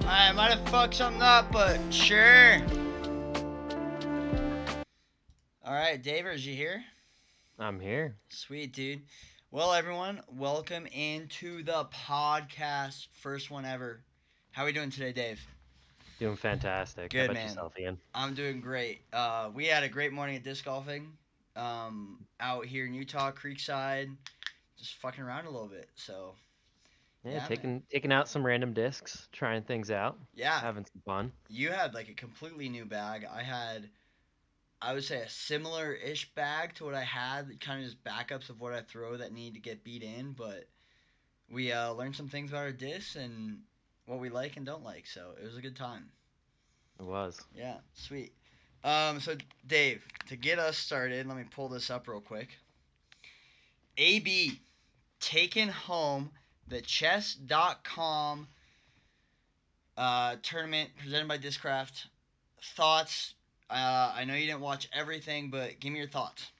I might have fucked something up, but sure. All right, Davers, you here? I'm here. Sweet, dude. Well, everyone, welcome into the podcast. First one ever. How we doing today, Dave? Doing fantastic. How Good, about man. yourself, Ian? I'm doing great. We had a great morning at disc golfing out here in Utah, Creekside, just fucking around a little bit. So, Yeah, yeah, man. taking out some random discs, trying things out, Yeah, having some fun. you had like a completely new bag. I would say a similar ish bag to what I had, kind of just backups of what I throw that need to get beat in. But we learned some things about our discs and what we like and don't like. So it was a good time. It was. Yeah, sweet. So Dave, to get us started, let me pull this up real quick. AB taking home the chess.com tournament presented by Discraft. Thoughts? I know you didn't watch everything, but give me your thoughts.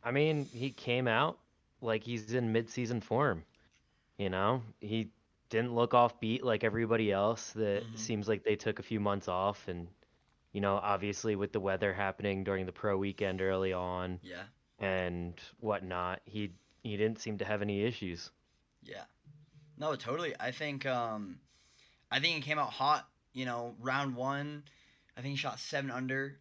I mean, he came out like he's in mid-season form. He didn't look offbeat like everybody else. That Mm-hmm. seems like they took a few months off, and obviously with the weather happening during the pro weekend early on Yeah, and whatnot, he didn't seem to have any issues. yeah. No, totally. I think he came out hot. Round one, I think he shot 7 under.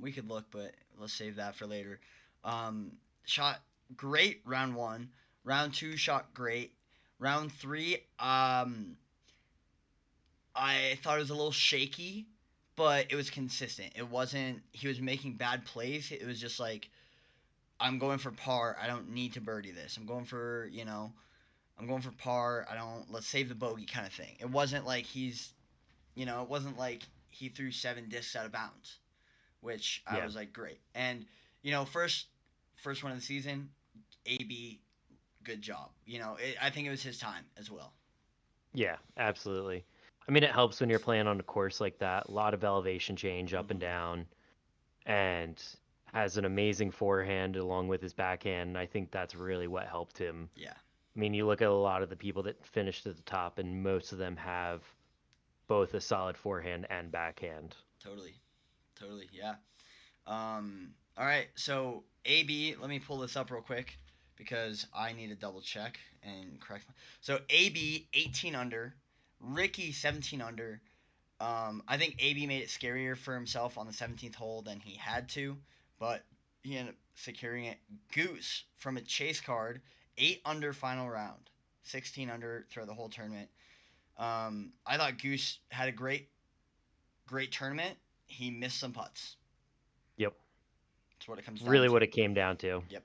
We could look, but let's save that for later. Um, Shot great round one. Round two shot great. Round three, I thought it was a little shaky, but it was consistent. It wasn't. He was making bad plays. It was just like I'm going for par. I don't need to birdie this. I'm going for par. I don't. Let's save the bogey kind of thing. It wasn't like it wasn't like he threw 7 discs out of bounds, which I Yeah. was like, great. And first one of the season, AB, good job. I think it was his time as well. Yeah, absolutely. I mean, it helps when you're playing on a course like that. A lot of elevation change up and Hmm. down, and has an amazing forehand along with his backhand. And I think that's really what helped him. Yeah, I mean, you look at a lot of the people that finished at the top, and most of them have both a solid forehand and backhand. totally, totally. Yeah. All right. So AB, let me pull this up real quick because I need to double check and correct. So AB 18 under, Ricky 17 under. I think AB made it scarier for himself on the 17th hole than he had to, but he ended up securing it. Goose from a chase card, 8 under final round, 16 under throughout the whole tournament. I thought Goose had a great tournament. He missed some putts. Yep, That's what it comes down really to. what it came down to. Yep.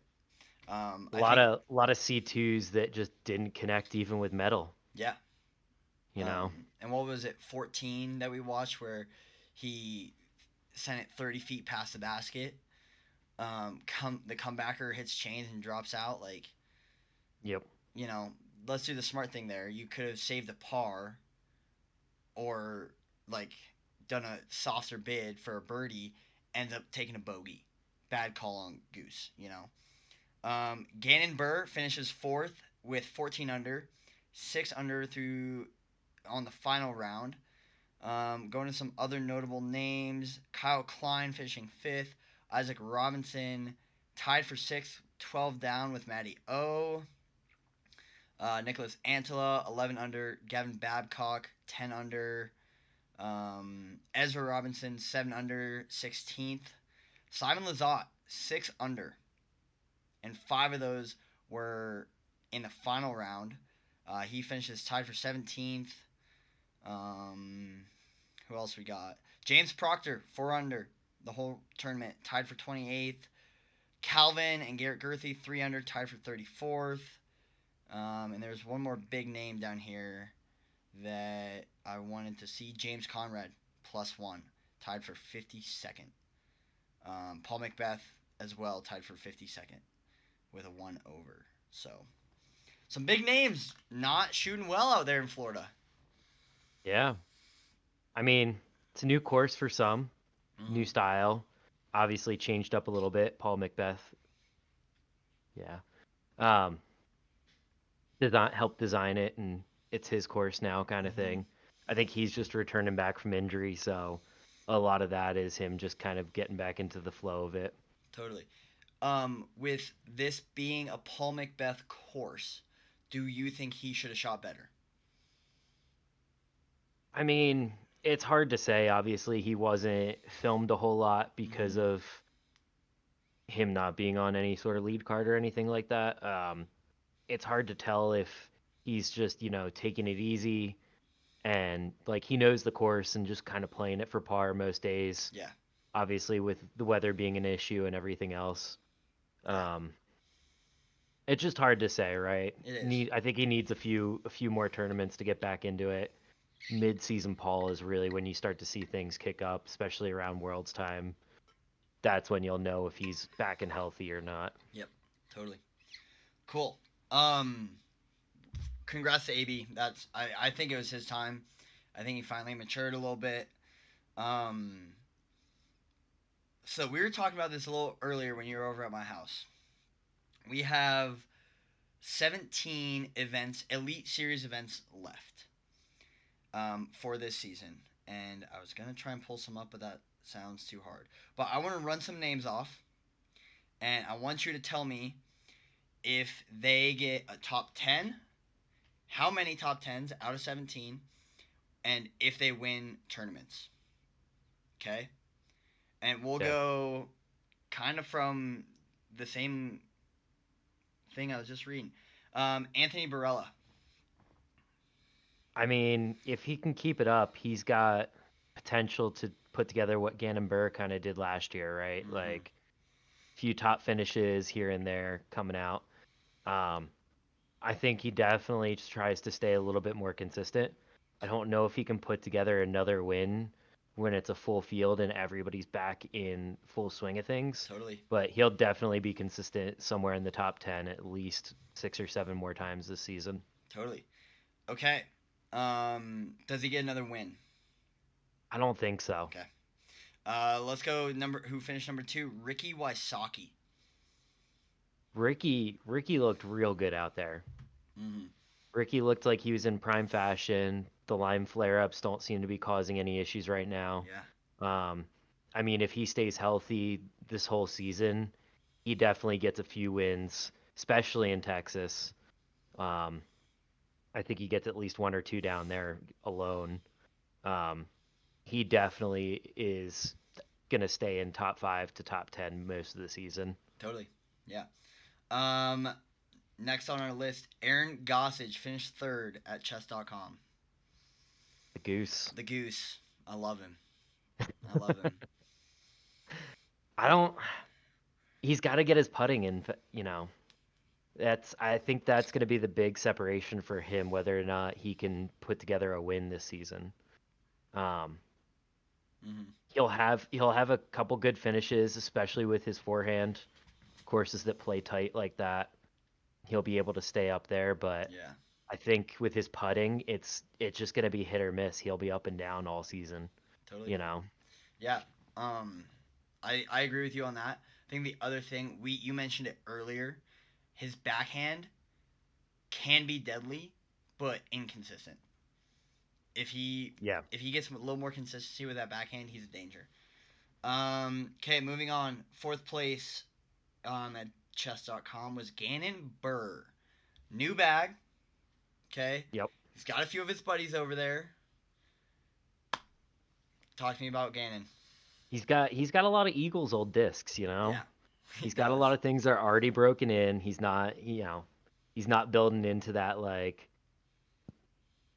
A I lot think, of lot of C2s that just didn't connect even with metal. yeah. You know. And what was it, 14 that we watched where he sent it 30 feet past the basket? The comebacker hits chains and drops out. Like, Yep. you know, let's do the smart thing there. You could have saved a par or like done a softer bid for a birdie, ends up taking a bogey. Bad call on Goose. Gannon Burr finishes fourth with 14 under, 6 under through on the final round. Going to some other notable names: Kyle Klein finishing fifth, Isaac Robinson tied for sixth, 12 down with Matty O. Nicholas Antela 11 under, Gavin Babcock 10 under, Ezra Robinson 7 under, 16th. Simon Lizotte 6 under, and 5 of those were in the final round. He finishes tied for 17th. Um, who else we got? James Proctor 4 under the whole tournament, tied for 28th. Calvin and Garrett Gurthey 3 under, tied for 34th. And there's one more big name down here that I wanted to see. James Conrad +1, tied for 52nd. Paul Macbeth as well, tied for 52nd with a 1 over. So some big names not shooting well out there in Florida. Yeah. I mean, it's a new course for some, new Mm-hmm. style. Obviously changed up a little bit. Paul Macbeth, yeah. Um, design helped design it, and it's his course now, kind of Mm-hmm. thing. I think he's just returning back from injury, so a lot of that is him just kind of getting back into the flow of it. Totally. With this being a Paul Macbeth course, do you think he should have shot better? I mean, it's hard to say. Obviously, he wasn't filmed a whole lot because Mm-hmm. of him not being on any sort of lead card or anything like that. It's hard to tell if he's just, taking it easy and like he knows the course and just kind of playing it for par most days. Yeah, Obviously, with the weather being an issue and everything else. yeah, Um, it's just hard to say, right? it is. I think he needs a few more tournaments to get back into it. Mid-season Paul is really when you start to see things kick up, especially around Worlds time. That's when you'll know if he's back and healthy or not. Yep, totally. Cool. Um, Congrats to AB. I think it was his time. I think he finally matured a little bit. Um, so we were talking about this a little earlier when you were over at my house. We have 17 events, Elite Series events left for this season. And I was going to try and pull some up, but that sounds too hard. But I want to run some names off, and I want you to tell me if they get a top 10, how many top 10s out of 17, and if they win tournaments. Okay? And we'll Okay. go kind of from the same thing I was just reading. Anthony Barella. I mean, if he can keep it up, he's got potential to put together what Gannon Burr kind of did last year, right? Mm-hmm. Like few top finishes here and there coming out. Um, I think he definitely just tries to stay a little bit more consistent. I don't know if he can put together another win when it's a full field and everybody's back in full swing of things, Totally. but he'll definitely be consistent somewhere in the top 10 at least 6 or 7 more times this season. Totally. Okay. Does he get another win? I don't think so. Okay. Let's go number who finished number two. Ricky Wysocki. Ricky looked real good out there. Mm-hmm. Ricky looked like he was in prime fashion. The Lyme flare-ups don't seem to be causing any issues right now. Yeah. Um, I mean, if he stays healthy this whole season, he definitely gets a few wins, especially in Texas. Um, I think he gets at least one or two down there alone. Um, he definitely is gonna stay in top 5 to top 10 most of the season. Totally. Yeah. Um. Next on our list, Aaron Gossage finished third at chess.com. The Goose. The Goose. I love him. I love him. I don't. He's got to get his putting in. I think that's going to be the big separation for him, whether or not he can put together a win this season. Um, Mm-hmm. he'll have a couple good finishes, especially with his forehand courses that play tight like that. He'll be able to stay up there, but Yeah. I think with his putting, it's just going to be hit or miss. He'll be up and down all season, Totally. you know. Yeah. Um. I agree with you on that. I think the other thing we you mentioned it earlier, his backhand can be deadly, but inconsistent. If he Yeah. if he gets a little more consistency with that backhand, he's a danger. Okay, moving on. Fourth place at chess.com was Gannon Burr. New bag. Okay. Yep. He's got a few of his buddies over there. Talk to me about Gannon. He's got a lot of Eagles old discs, you know. Yeah, he He's got a does. lot of things that are already broken in. He's not building into that like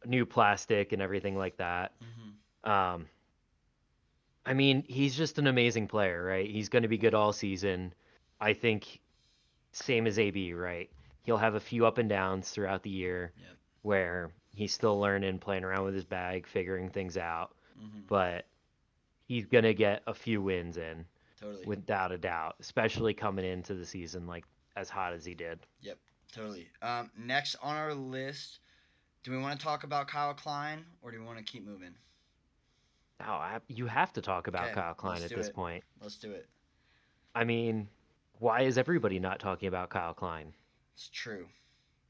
new plastic and everything like that. Mm-hmm. Um, I mean, he's just an amazing player, right? He's going to be good all season. I think same as AB, right? He'll have a few up and downs throughout the year Yep. where he's still learning, playing around with his bag, figuring things out, Mm-hmm. but he's going to get a few wins in Totally. without a doubt, especially coming into the season like as hot as he did. Yep. Totally. Next on our list, do we want to talk about Kyle Klein or do we want to keep moving? Oh, you have to talk about Okay, Kyle Klein let's at do this it. point. Let's do it. I mean, why is everybody not talking about Kyle Klein? It's true.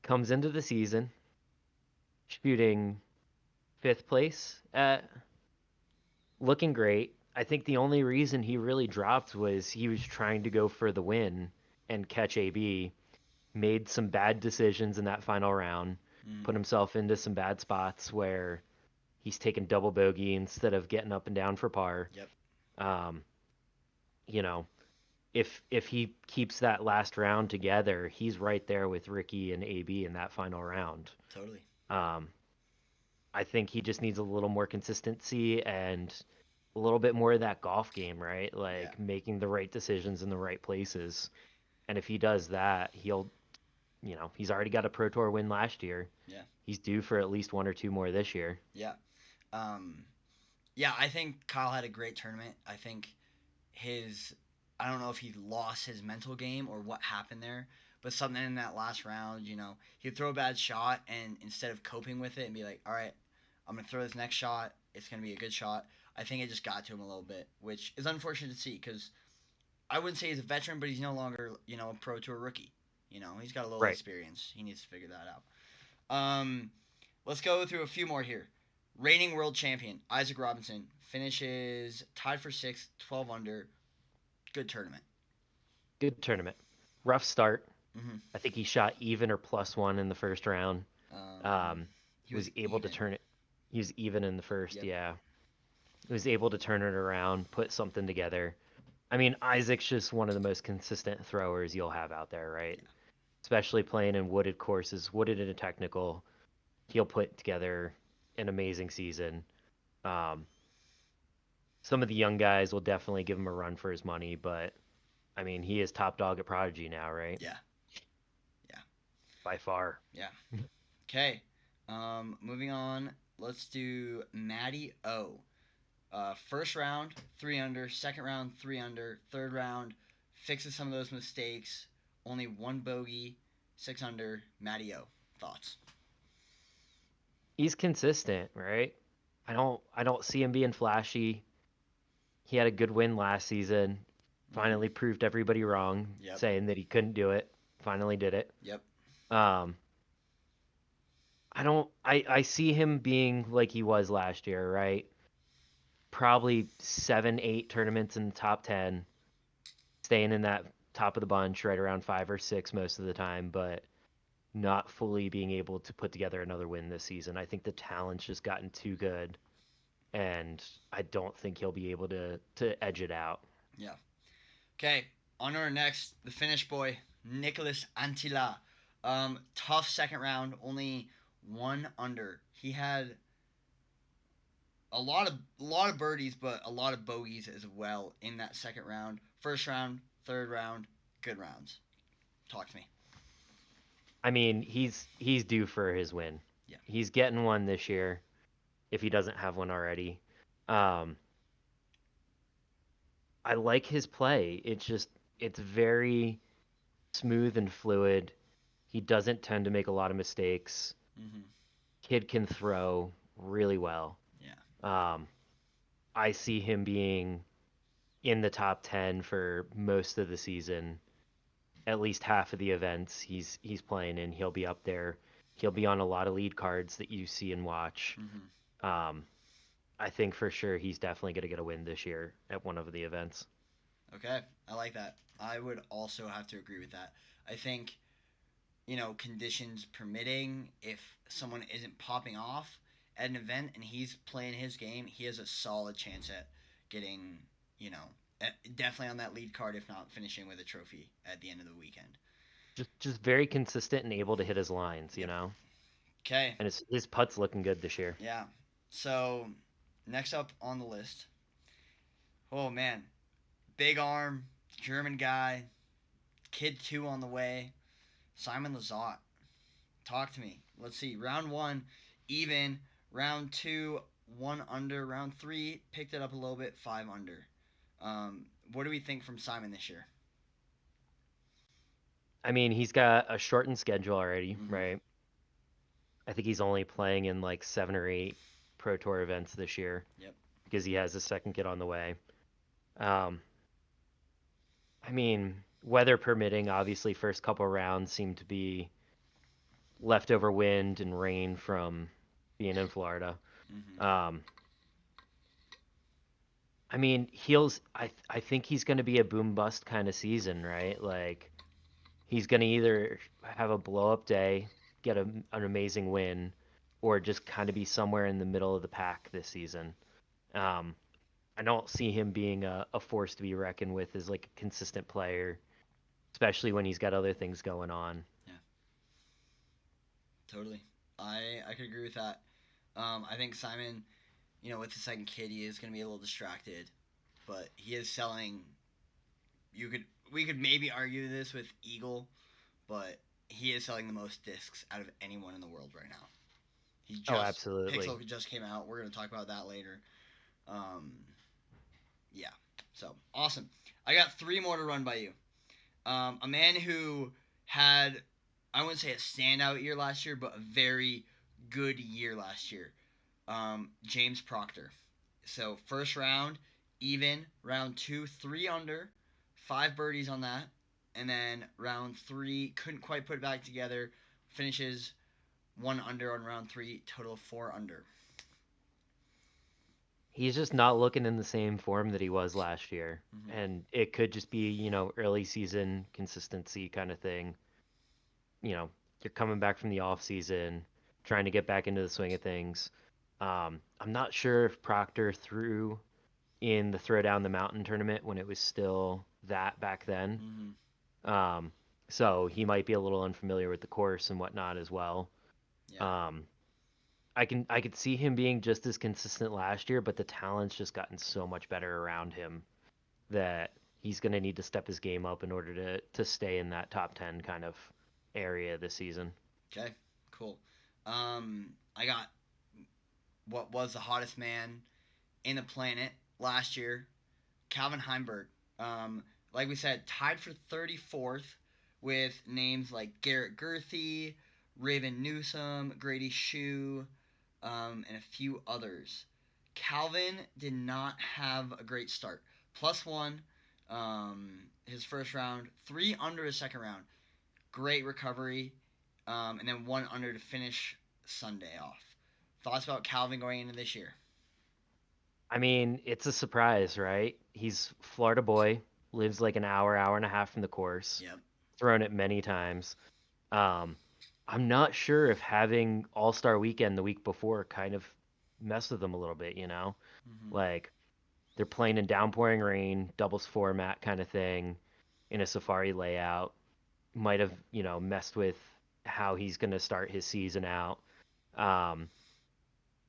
Comes into the season shooting fifth place at looking great. I think the only reason he really dropped was he was trying to go for the win and catch AB, made some bad decisions in that final round, Mm, put himself into some bad spots where he's taking double bogey instead of getting up and down for par. yep, Um, you know, if he keeps that last round together, he's right there with Ricky and AB in that final round. totally. Um, I think he just needs a little more consistency and a little bit more of that golf game, right? Yeah, Like making the right decisions in the right places. And if he does that, he's already got a Pro Tour win last year. yeah, He's due for at least one or two more this year. yeah. Um, yeah, I think Kyle had a great tournament. I think his I don't know if he lost his mental game or what happened there, but something in that last round, he'd throw a bad shot and instead of coping with it and be like, all right, I'm gonna throw this next shot. It's gonna be a good shot. I think it just got to him a little bit, which is unfortunate to see because I wouldn't say he's a veteran, but he's no longer a pro tour rookie. He's got a little Right. experience. He needs to figure that out. Let's go through a few more here. Reigning world champion Isaac Robinson finishes tied for sixth, 12 under. Good tournament. Good tournament. Rough start. Mm-hmm. I think he shot even or plus one in the first round. Um, Um, he was was able to even. turn it. He was even in the first, Yep. yeah. Was able to turn it around, put something together. I mean, Isaac's just one of the most consistent throwers you'll have out there, right? Yeah. Especially playing in wooded courses, wooded and a technical. He'll put together an amazing season. Um, some of the young guys will definitely give him a run for his money, but I mean, he is top dog at Prodigy now, right? Yeah. Yeah. By far. Yeah. Okay. Moving on. Let's do Matty O. First round, 3 under. Second round, 3 under. Third round, fixes some of those mistakes. Only one bogey, 6 under. Matty O. Thoughts? He's consistent, right? I don't see him being flashy. He had a good win last season. Mm-hmm. Finally proved everybody wrong, Yep. saying that he couldn't do it. Finally did it. Yep. Um, I see him being like he was last year, right? Probably 7, 8 tournaments in the top 10, staying in that top of the bunch, right around 5 or 6 most of the time, but not fully being able to put together another win this season. I think the talent's just gotten too good, and I don't think he'll be able to edge it out. Yeah. Okay. On to our next, the Finnish boy, Nicholas Antila. Tough second round, only 1 under. He had a lot of birdies, but a lot of bogeys as well in that second round. First round, third round, good rounds. Talk to me. I mean, he's due for his win. Yeah. He's getting one this year if he doesn't have one already. Um, I like his play. It's very smooth and fluid. He doesn't tend to make a lot of mistakes. Mm-hmm. Kid can throw really well. Yeah. Um, I see him being in the top 10 for most of the season. At least half of the events he's playing in, he'll be up there. He'll be on a lot of lead cards that you see and watch. Mm-hmm. Um, I think for sure he's definitely going to get a win this year at one of the events. Okay. I like that. I would also have to agree with that. I think conditions permitting, if someone isn't popping off at an event and he's playing his game, he has a solid chance at getting, you know, definitely on that lead card, if not finishing with a trophy at the end of the weekend. Just very consistent and able to hit his lines, Yep. you know. Okay. And his putt's looking good this year. Yeah. So, next up on the list. Oh, man. Big arm, German guy, kid two on the way, Simon Lazat. Talk to me. Let's see. Round one, even. Round two, 1 under. Round three, picked it up a little bit, 5 under. What do we think from Simon this year? I mean, he's got a shortened schedule already, Mm-hmm. right? I think he's only playing in like 7 or 8 Pro Tour events this year Yep. because he has a second kid on the way. Um, I mean, weather permitting, obviously, first couple rounds seem to be leftover wind and rain from being in Florida. Mm-hmm. Um, I mean, heels. I think he's going to be a boom bust kind of season, right? Like he's going to either have a blow up day, get an amazing win, or just kind of be somewhere in the middle of the pack this season. Um, I don't see him being a force to be reckoned with as like a consistent player, especially when he's got other things going on. Yeah, totally. I could agree with that. I think Simon, with the second kid, he is going to be a little distracted, but he is selling. You could we could maybe argue this with Eagle, but he is selling the most discs out of anyone in the world right now. He Oh, just absolutely. Pixel just came out. We're going to talk about that later. Um, yeah. So awesome. I got three more to run by you. A man who had, I wouldn't say a standout year last year, but a very good year last year. James Proctor. So first round, even. Round two, three under, five birdies on that. And then round three, couldn't quite put it back together. Finishes one under on round three, total of four under. He's just not looking in the same form that he was last year. Mm-hmm. And it could just be, early season consistency kind of thing. You know, you're coming back from the off season, trying to get back into the swing of things. I'm not sure if Proctor threw in the Throw Down the Mountain tournament when it was still that back then. Mm-hmm. Um, so he might be a little unfamiliar with the course and whatnot as well. Yeah. Um, I could see him being just as consistent last year, but the talent's just gotten so much better around him that he's going to need to step his game up in order to stay in that top 10 kind of area this season. Okay. Cool. I got what was the hottest man in the planet last year, Calvin Heimberg. Um, like we said, tied for 34th with names like Garrett Gurthie, Raven Newsom, Grady Shue, and a few others. Calvin did not have a great start. Plus one, his first round, three under his second round. Great recovery, and then one under to finish Sunday off. Thoughts about Calvin going into this year? I mean, it's a surprise, right? He's Florida boy, lives like an hour and a half from the course, Yep. thrown it many times. Um, I'm not sure if having All Star Weekend the week before kind of messed with him a little bit, you know? Mm-hmm. Like they're playing in downpouring rain, doubles format kind of thing in a safari layout. Might have, messed with how he's going to start his season out. Um,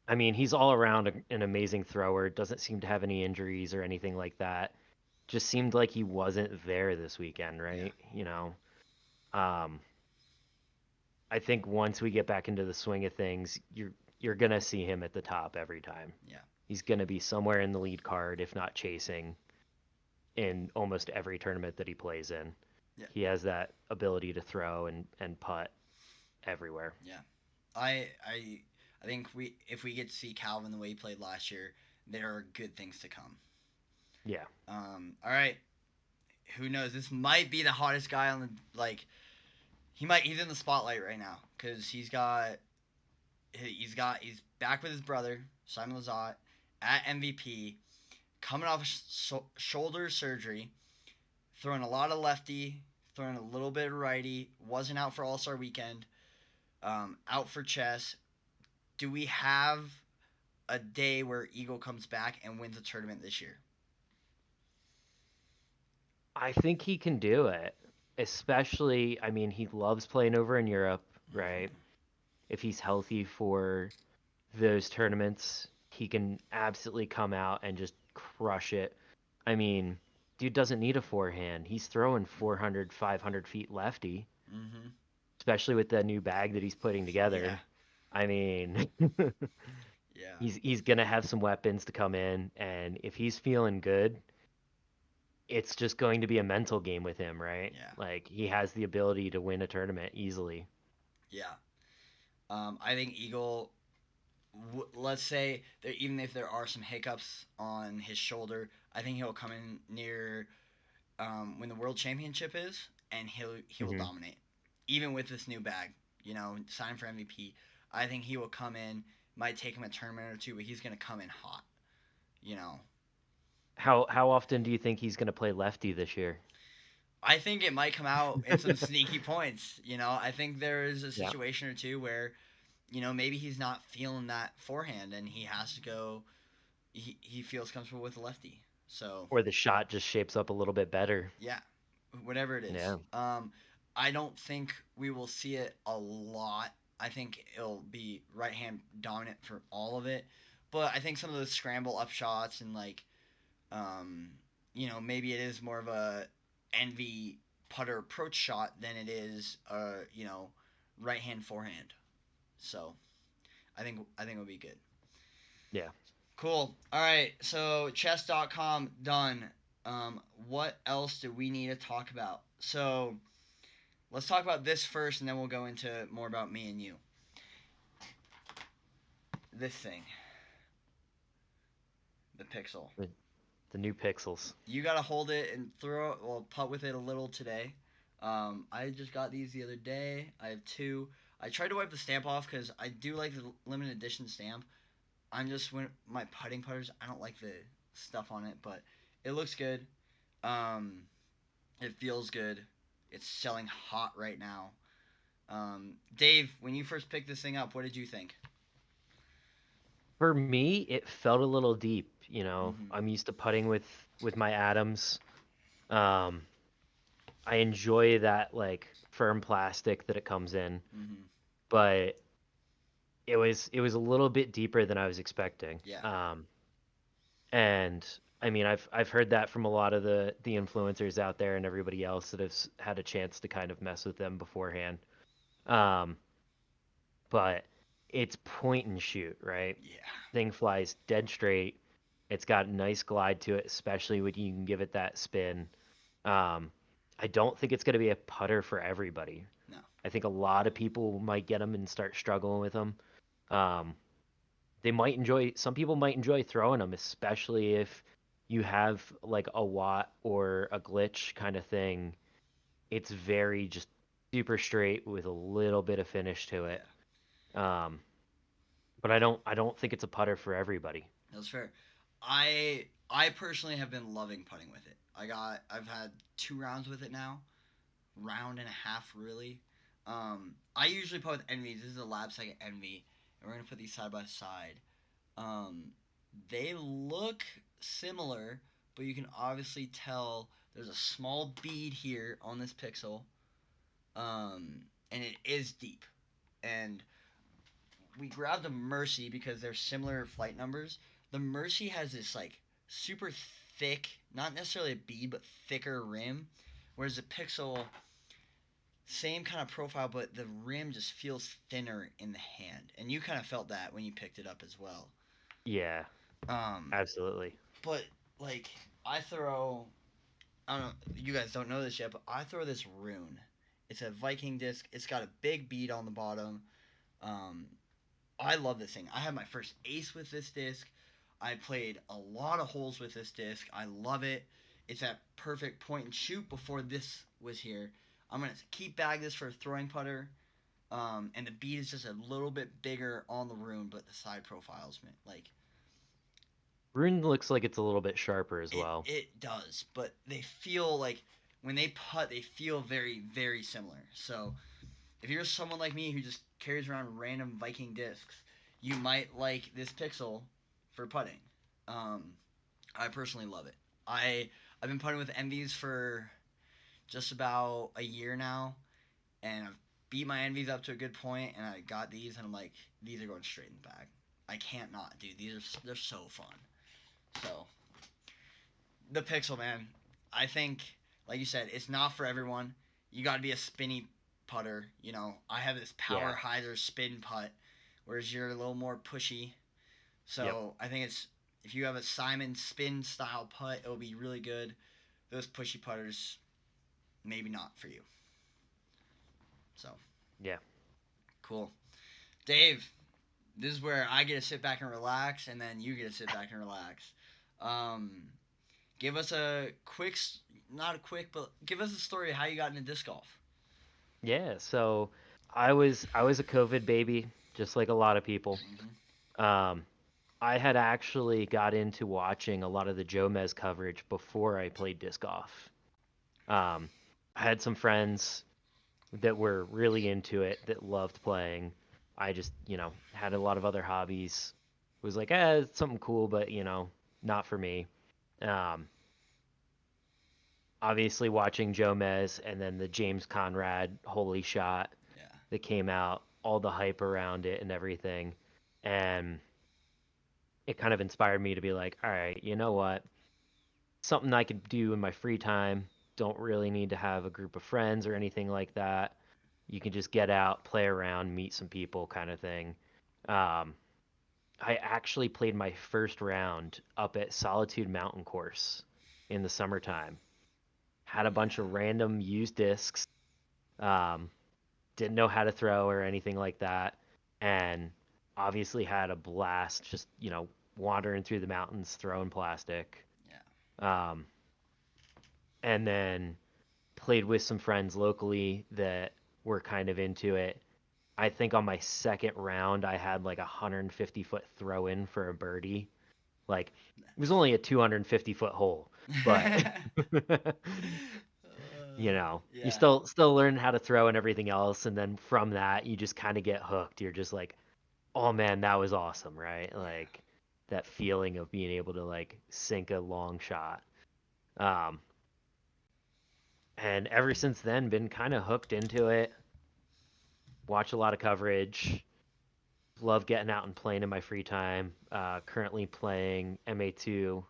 I mean, he's all around an amazing thrower. Doesn't seem to have any injuries or anything like that. Just seemed like he wasn't there this weekend, Yeah. right? Um, I think once we get back into the swing of things, you're gonna see him at the top every time. Yeah. He's gonna be somewhere in the lead card, if not chasing, in almost every tournament that he plays in. Yeah. He has that ability to throw and putt everywhere. Yeah. I think we if we get to see Calvin the way he played last year, there are good things to come. Yeah. All right. Who knows? This might be the hottest guy on the he's in the spotlight right now because he's back with his brother Simon Lazat at MVP, coming off shoulder surgery, throwing a lot of lefty, throwing a little bit of righty. Wasn't out for All Star Weekend. Out for chess. Do we have a day where Eagle comes back and wins a tournament this year? I think he can do it. Especially, I mean, he loves playing over in Europe, right? Mm-hmm. If he's healthy for those tournaments, he can absolutely come out and just crush it. I mean, dude doesn't need a forehand. He's throwing 400, 500 feet lefty, Mm-hmm. especially with the new bag that he's putting Yeah. together. I mean, Yeah. he's gonna have some weapons to come in, and if he's feeling good, it's just going to be a mental game with him, right? Yeah. Like he has the ability to win a tournament easily. Yeah. I think Eagle. Let's say that even if there are some hiccups on his shoulder, I think he'll come in near when the World Championship is, and he will Hmm. dominate, even with this new bag. Sign for MVP. I think he will come in, Might take him a tournament or two, but he's gonna come in hot. You know, How often do you think he's going to play lefty this year? I think it might come out in some sneaky points. I think there is a Yeah. situation or two where maybe he's not feeling that forehand and he has to go. He feels comfortable with the lefty. So Or the shot just shapes up a little bit better. yeah, whatever it is. Yeah. I don't think we will see it a lot. I think it'll be right hand dominant for all of it. But I think some of those scramble up shots and like, um, maybe it is more of a envy putter approach shot than it is right hand forehand. So I think it'll be good. Yeah. Cool. All right. So chess.com done. What else do we need to talk about? So let's talk about this first, and then we'll go into more about me and you. This thing, the Pixel. The, the new pixels. You gotta hold it and throw it. Well, putt with it a little today. I just got these the other day. I have two. I tried to wipe the stamp off because I do like the limited edition stamp. I'm just when my putting putters. I don't like the stuff on it, but it looks good. Um, it feels good. It's selling hot right now. Dave, when you first picked this thing up, what did you think? For me, it felt a little deep. You know, Mm-hmm. I'm used to putting with my atoms. Um, I enjoy that like firm plastic that it comes in, Mm-hmm. but it was a little bit deeper than I was expecting. Yeah. And I mean, I've heard that from a lot of the influencers out there and everybody else that has had a chance to kind of mess with them beforehand. Um, but it's point and shoot, right? Yeah. Thing flies dead straight. It's got a nice glide to it, especially when you can give it that spin. Um, I don't think it's going to be a putter for everybody. No. I think a lot of people might get them and start struggling with them. Um, they might enjoy, some people might enjoy throwing them, especially if you have like a watt or a glitch kind of thing. It's very just super straight with a little bit of finish to it. Yeah. Um, but I don't think it's a putter for everybody. That's fair. I personally have been loving putting with it. I've had 2 rounds with it now, round and a half really. I usually putt with Envy. This is a lab second Envy, and we're gonna put these side by side. Um, they look similar, but you can obviously tell there's a small bead here on this pixel, and it is deep. And we grabbed the Mercy because they're similar flight numbers. The Mercy has this like super thick, not necessarily a bead, but thicker rim, whereas the Pixel, same kind of profile, but the rim just feels thinner in the hand, and you kind of felt that when you picked it up as well. Yeah, Um, absolutely. but like I throw, I don't know, you guys don't know this yet, but I throw this rune. It's a Viking disc. It's got a big bead on the bottom. Um, I love this thing. I had my first ace with this disc. I played a lot of holes with this disc. I love it. It's at perfect point and shoot before this was here. I'm gonna keep bag this for a throwing putter. And the bead is just a little bit bigger on the rune, but the side profiles, man, like Rune looks like it's a little bit sharper as well. it does. But they feel like when they putt, they feel very very similar. So if you're someone like me who just carries around random Viking discs, you might like this Pixel for putting. Um, I personally love it. I've been putting with Envies for just about a year now, and I've beat my Envies up to a good point, and I got these, and I'm like, these are going straight in the bag. I can't not, dude. They're so fun. So the Pixel, man. I think, like you said, it's not for everyone. You got to be a spinny putter. I have this Yeah. power hyzer spin putt, whereas you're a little more pushy. Yep. So I think it's if you have a Simon spin style putt, it'll be really good. Those pushy putters, maybe not for you. So Yeah. cool, Dave. This is where I get to sit back and relax, and then you get to sit back and relax. Um, give us a quick, not a quick, but give us a story of how you got into disc golf. Yeah. So I was a COVID baby, just like a lot of people. Mm-hmm. Um, I had actually got into watching a lot of the Jomez coverage before I played disc golf. Um, I had some friends that were really into it that loved playing. I just, had a lot of other hobbies. Was like, it's something cool, but not for me. Um, Obviously watching Jomez and then the James Conrad Holy Shot Yeah. that came out, all the hype around it and everything. And it kind of inspired me to be like, all right, you know what? Something I could do in my free time. Don't really need to have a group of friends or anything like that. You can just get out, play around, meet some people kind of thing. Um, I actually played my first round up at Solitude Mountain Course in the summertime. Had a bunch Yeah. of random used discs. Um, didn't know how to throw or anything like that. And obviously had a blast just, wandering through the mountains, throwing plastic. Yeah. Um, and then played with some friends locally that were kind of into it. I think on my second round, I had like a 150-foot throw in for a birdie. Like, it was only a 250-foot hole, but you Yeah. still learn how to throw and everything else, and then from that, you just kind of get hooked. You're just like, oh man, that was awesome, right? Yeah. Like that feeling of being able to like sink a long shot. Um, and ever since then, been kind of hooked into it. Watch a lot of coverage. Love getting out and playing in my free time. Currently playing MA2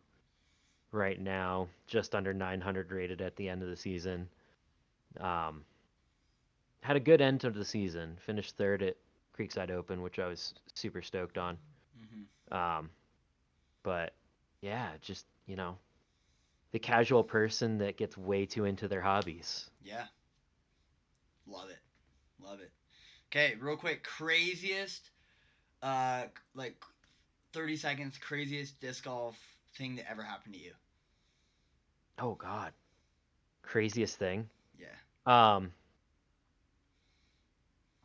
right now, just under 900 rated at the end of the season. Um, had a good end to the season. Finished third at Creekside Open, which I was super stoked on. Hmm. Um, but yeah, just the casual person that gets way too into their hobbies. Yeah. Love it. Love it. Okay, real quick, craziest, like 30 seconds, craziest disc golf thing that ever happened to you. Oh God, craziest thing. Yeah. Um,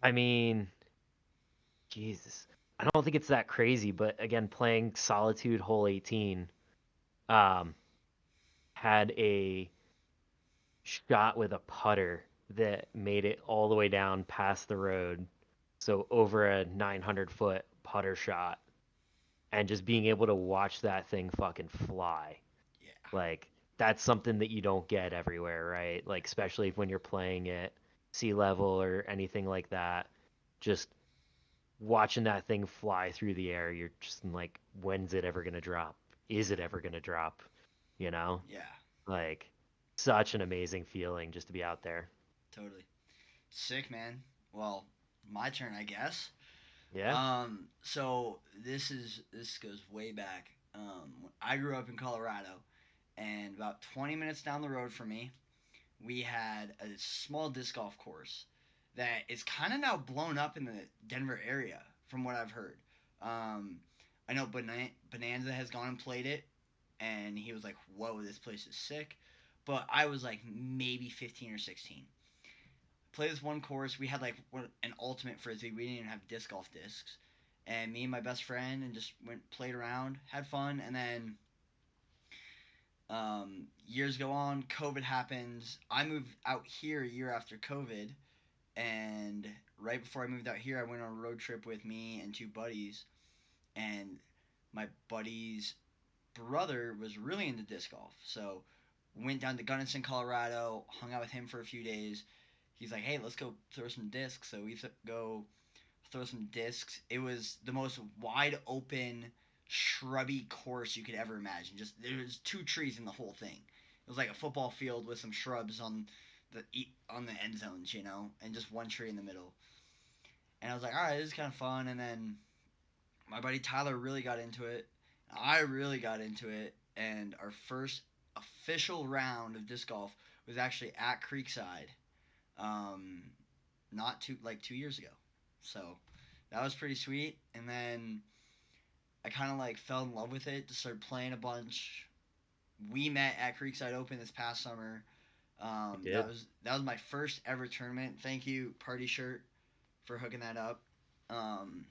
I mean, Jesus, I don't think it's that crazy, but again, playing Solitude Hole 18, um, had a shot with a putter that made it all the way down past the road. So over a 900-foot putter shot and just being able to watch that thing fucking fly. Yeah. Like that's something that you don't get everywhere, right? Like especially when you're playing at sea level or anything like that. Just watching that thing fly through the air, you're just like, when's it ever gonna drop? Yeah. Is it ever gonna drop? You know? Yeah. Like such an amazing feeling just to be out there. Totally. Sick, man. Well, my turn, I guess. Yeah? So this goes way back. I grew up in Colorado, and about 20 minutes down the road from me, we had a small disc golf course that is kind of now blown up in the Denver area, from what I've heard. Um, I know Bonanza has gone and played it, and he was like, "Whoa, this place is sick." But I was like maybe 15 or 16. Played this one course. We had like an ultimate frisbee. We didn't even have disc golf discs, and me and my best friend and just went played around, had fun, and then years go on. COVID happens. I moved out here a year after COVID, and right before I moved out here, I went on a road trip with me and two buddies, and my buddy's brother was really into disc golf, so went down to Gunnison, Colorado, hung out with him for a few days. He's like, "Hey, let's go throw some discs." So we go throw some discs. It was the most wide open, shrubby course you could ever imagine. Just there was two trees in the whole thing. It was like a football field with some shrubs on the end zones, and just one tree in the middle. And I was like, all right, this is kind of fun. And then my buddy Tyler really got into it. I really got into it. And our first official round of disc golf was actually at Creekside, um, not too like 2 years ago. So that was pretty sweet. And then I kind of like fell in love with it. Just started playing a bunch. We met at Creekside Open this past summer. You That did? was that was my first ever tournament. Thank you, Party Shirt, for hooking that up. Um,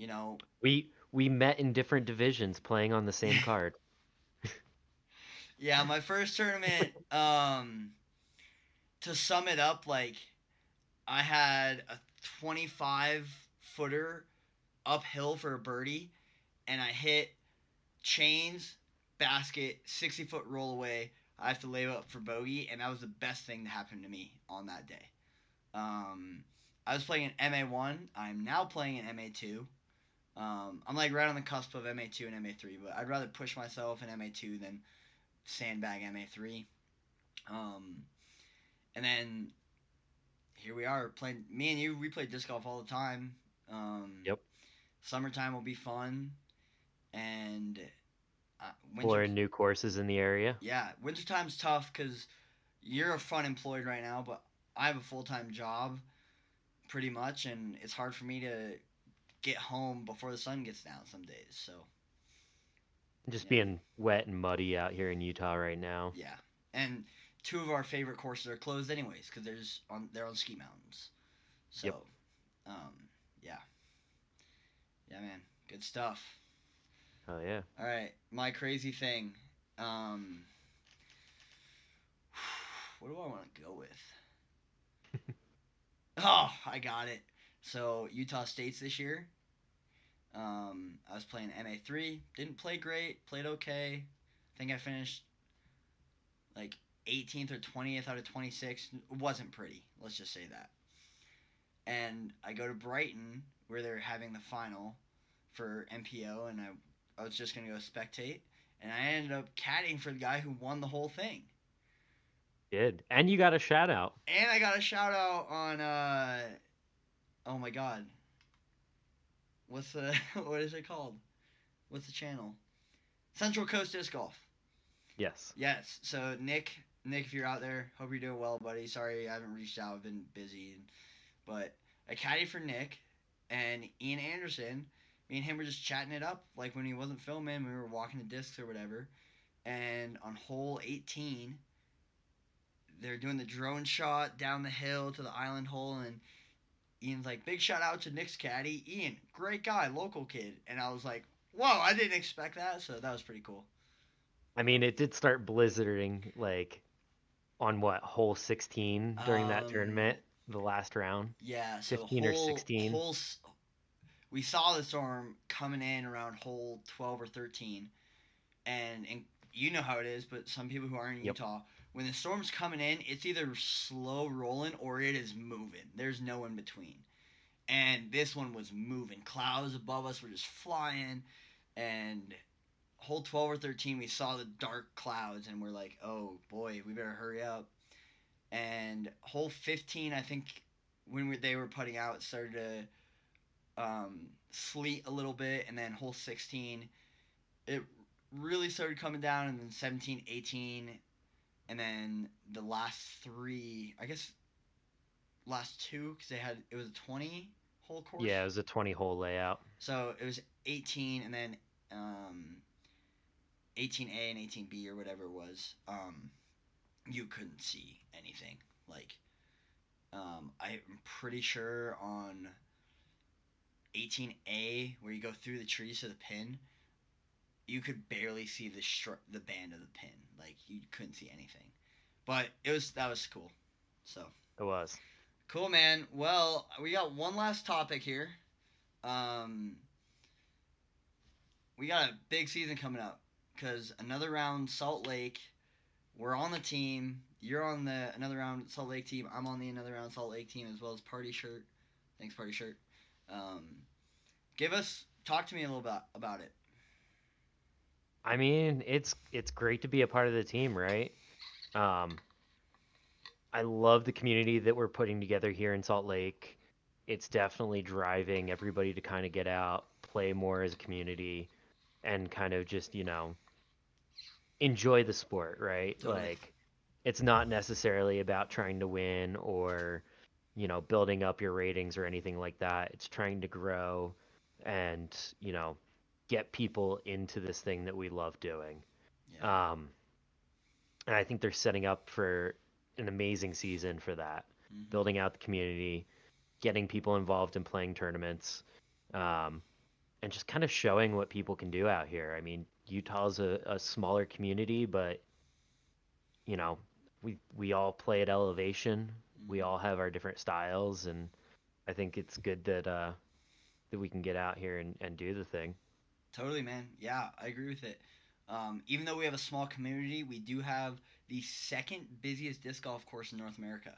You know, We met in different divisions playing on the same card. yeah, my first tournament. To sum it up, like I had a 25 footer uphill for a birdie, and I hit chains, basket, 60-foot roll away. I have to lay up for bogey, and that was the best thing that happened to me on that day. Um, I was playing in MA1. I'm now playing in MA2. I'm like right on the cusp of MA2 and MA3, but I'd rather push myself in MA2 than sandbag MA3. Um, and then here we are playing. Me and you, we play disc golf all the time. Um, Yep. Summertime will be fun, and winter. Exploring new courses in the area. Yeah, wintertime's tough because you're fun employed right now, but I have a full time job pretty much, and it's hard for me to get home before the sun gets down some days. So Just yeah, being wet and muddy out here in Utah right now. yeah, and two of our favorite courses are closed anyways because they're on ski mountains. Yep. So um, yeah, yeah, man, good stuff. Oh yeah. All right, my crazy thing. Um, what do I want to go with? Oh, I got it. So Utah State's this year. I was playing MA3. Didn't play great. Played okay. I think I finished like 18th or 20th out of 26. It wasn't pretty. Let's just say that. And I go to Brighton where they're having the final for MPO, and I was just gonna go spectate, and I ended up caddying for the guy who won the whole thing. Did. And you got a shout out. And I got a shout out on oh my god, what's the what is it called? What's the channel? Central Coast Disc Golf. Yes. Yes. So Nick, if you're out there, hope you're doing well, buddy. Sorry I haven't reached out. I've been busy, but I caddy for Nick and Ian Anderson. Me and him were just chatting it up, like when he wasn't filming. We were walking the discs or whatever. And on hole 18, they're doing the drone shot down the hill to the island hole, and Ian's like, "Big shout out to Nick's caddy, Ian, great guy, local kid." And I was like, "Whoa, I didn't expect that." So that was pretty cool. I mean, it did start blizzarding like on what, hole 16 during that Um, tournament, the last round, yeah. So 15 or 16. we saw the storm coming in around hole 12 or 13, and you know how it is, but some people who aren't in Yep. Utah, when the storm's coming in, it's either slow rolling or it is moving. There's no in between. And this one was moving. Clouds above us were just flying, and hole 12 or 13, we saw the dark clouds, and we're like, oh boy, we better hurry up. And hole 15, I think, when they were putting out, it started to sleet a little bit, and then hole 16, it really started coming down, and then 17, 18, and then the last three, I guess, last two, because it was a 20 hole course. Yeah, it was a 20-hole layout. So it was 18, and then um, 18A and 18B or whatever it was. You couldn't see anything. Like, I'm pretty sure on 18A, where you go through the trees to the pin, you could barely see the band of the pin. Like, you couldn't see anything. But that was cool. So It was. cool, man. Well, we got one last topic here. Um, we got a big season coming up because another round Salt Lake. We're on the team. You're on the another round Salt Lake team. I'm on the another round Salt Lake team as well as Party Shirt. Thanks, Party Shirt. Um, talk to me a little bit about it. I mean, it's great to be a part of the team, right? Um, I love the community that we're putting together here in Salt Lake. It's definitely driving everybody to kind of get out, play more as a community, and kind of just, enjoy the sport, right? Totally. Like, it's not necessarily about trying to win or, building up your ratings or anything like that. It's trying to grow and, get people into this thing that we love doing. Yeah. Um, and I think they're setting up for an amazing season for that. Mm-hmm. Building out the community, getting people involved in playing tournaments. Um, and just kind of showing what people can do out here. I mean, Utah's a smaller community, but you know, we all play at elevation. We Hmm. all have our different styles, and I think it's good that we can get out here and do the thing. Totally, man. Yeah, I agree with it. Even though we have a small community, we do have the second busiest disc golf course in North America.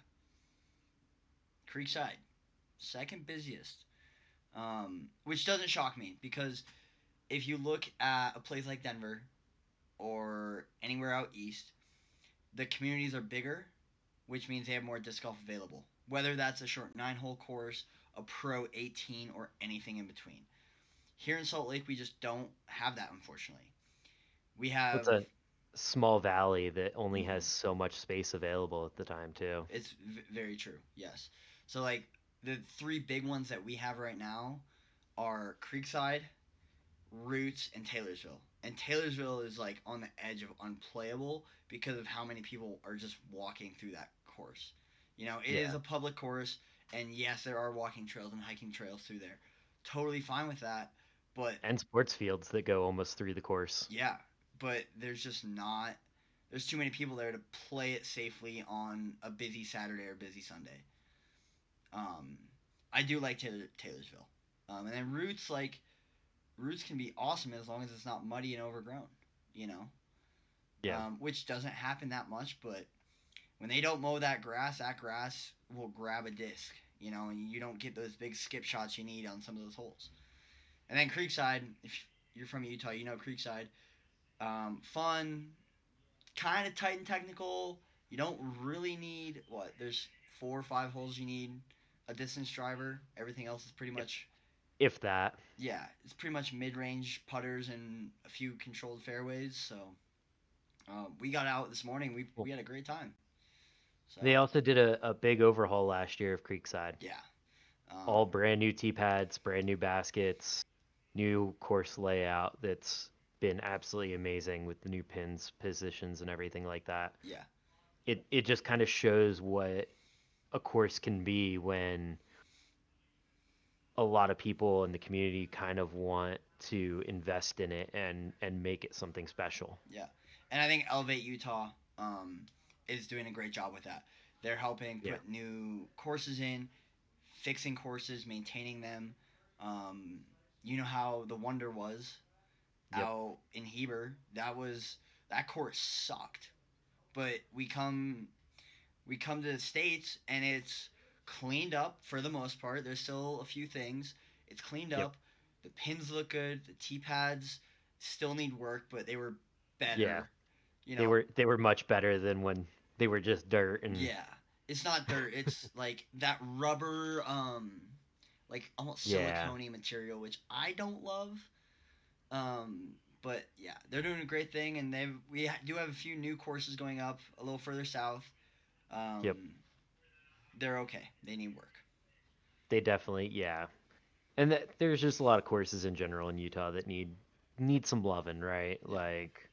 Creekside, second busiest. Which doesn't shock me because if you look at a place like Denver or anywhere out east, the communities are bigger, which means they have more disc golf available. Whether that's a short 9-hole course, a pro 18, or anything in between. Here in Salt Lake, we just don't have that, unfortunately. We It's have. a small valley that only has Mhm. so much space available at the time too. It's very true. Yes. So like the three big ones that we have right now are Creekside, Roots, and Taylorsville. And Taylorsville is like on the edge of unplayable because of how many people are just walking through that course. You know, it is Yeah, a public course, and yes, there are walking trails and hiking trails through there. Totally fine with that, but and sports fields that go almost through the course. yeah, but there's just not. There's too many people there to play it safely on a busy Saturday or busy Sunday. Um, I do like Taylorsville, and then Roots can be awesome as long as it's not muddy and overgrown. You know, Yeah, which doesn't happen that much, but when they don't mow that grass will grab a disc. You know, and you don't get those big skip shots you need on some of those holes. And then Creekside, if you're from Utah, you know Creekside. Fun, kind of tight and technical. You don't really need what? There's 4 or 5 holes you need a distance driver. Everything else is pretty if much if that. yeah, it's pretty much mid-range putters and a few controlled fairways. So we got out this morning. We Well, had a great time. So they also did a big overhaul last year of Creekside. yeah, All um, brand new tee pads, brand new baskets, new course layout that's been absolutely amazing with the new pins, positions, and everything like that. yeah, It just kind of shows what a course can be when a lot of people in the community kind of want to invest in it and make it something special. yeah. And I think Elevate Utah is doing a great job with that. They're helping Yeah. put new courses in, fixing courses, maintaining them. Um, you know how the Wonder was Yep. out in Heber. That course sucked, but we come to the states and it's cleaned up for the most part. There's still a few things. It's cleaned Yep. up. The pins look good. The tee pads still need work, but they were Yeah. better. You They know, were much better than when they were just dirt and yeah. It's not dirt. It's like that rubber, like almost yeah. silicone material, which I don't love. But yeah, they're doing a great thing, and do have a few new courses going up a little further south. Yep. Um, they're okay. They need work. They definitely yeah. And there's just a lot of courses in general in Utah that need some loving, right? Yeah. Like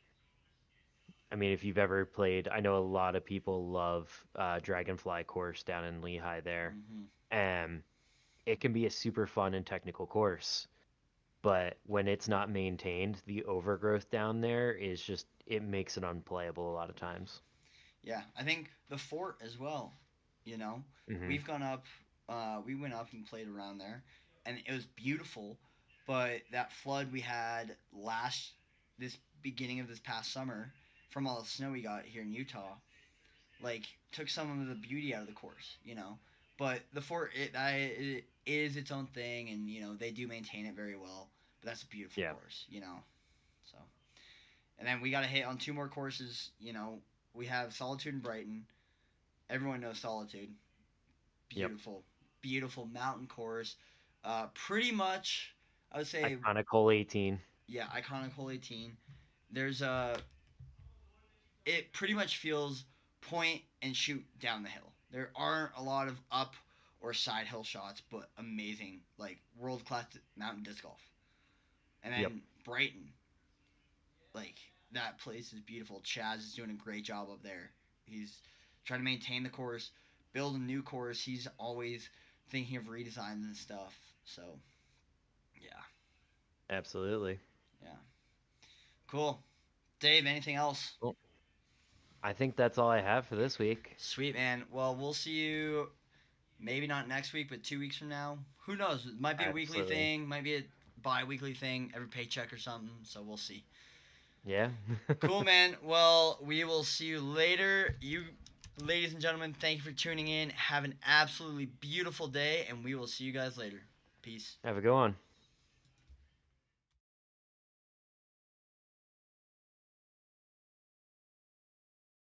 I mean, if you've ever played, I know a lot of people love Dragonfly course down in Lehigh there. Hmm. And it can be a super fun and technical course, but when it's not maintained, the overgrowth down there is just it makes it unplayable a lot of times. Yeah, I think the fort as well. You know, Hmm. we've gone up. We went up and played around there, and it was beautiful. But that flood we had this beginning of this past summer, from all the snow we got here in Utah, like took some of the beauty out of the course. You know, but the fort it is its own thing, and you know they do maintain it very well. But that's a beautiful Yeah. course. You know, so and then we got to hit on two more courses. You know, we have Solitude and Brighton. Everyone knows Solitude. Yep. Beautiful, beautiful mountain course. Pretty much, I would say, Iconic hole 18. yeah, iconic hole 18. There's a. It pretty much feels point and shoot down the hill. There aren't a lot of up or side hill shots, but amazing, like world class mountain disc golf. And Yep. then Brighton, like that place is beautiful. Chaz is doing a great job up there. He's trying to maintain the course, build a new course. He's always thinking of redesigns and stuff. So yeah, Absolutely. Yeah. Cool. Dave, anything else? Well, I think that's all I have for this week. Sweet, man. Well, we'll see you maybe not next week, but 2 weeks from now. Who knows? It might be a weekly Absolutely. thing, might be a bi-weekly thing, every paycheck or something. So we'll see. Yeah. Cool, man. Well, we will see you later. You, ladies and gentlemen, thank you for tuning in. Have an absolutely beautiful day, and we will see you guys later. Peace. Have a good one.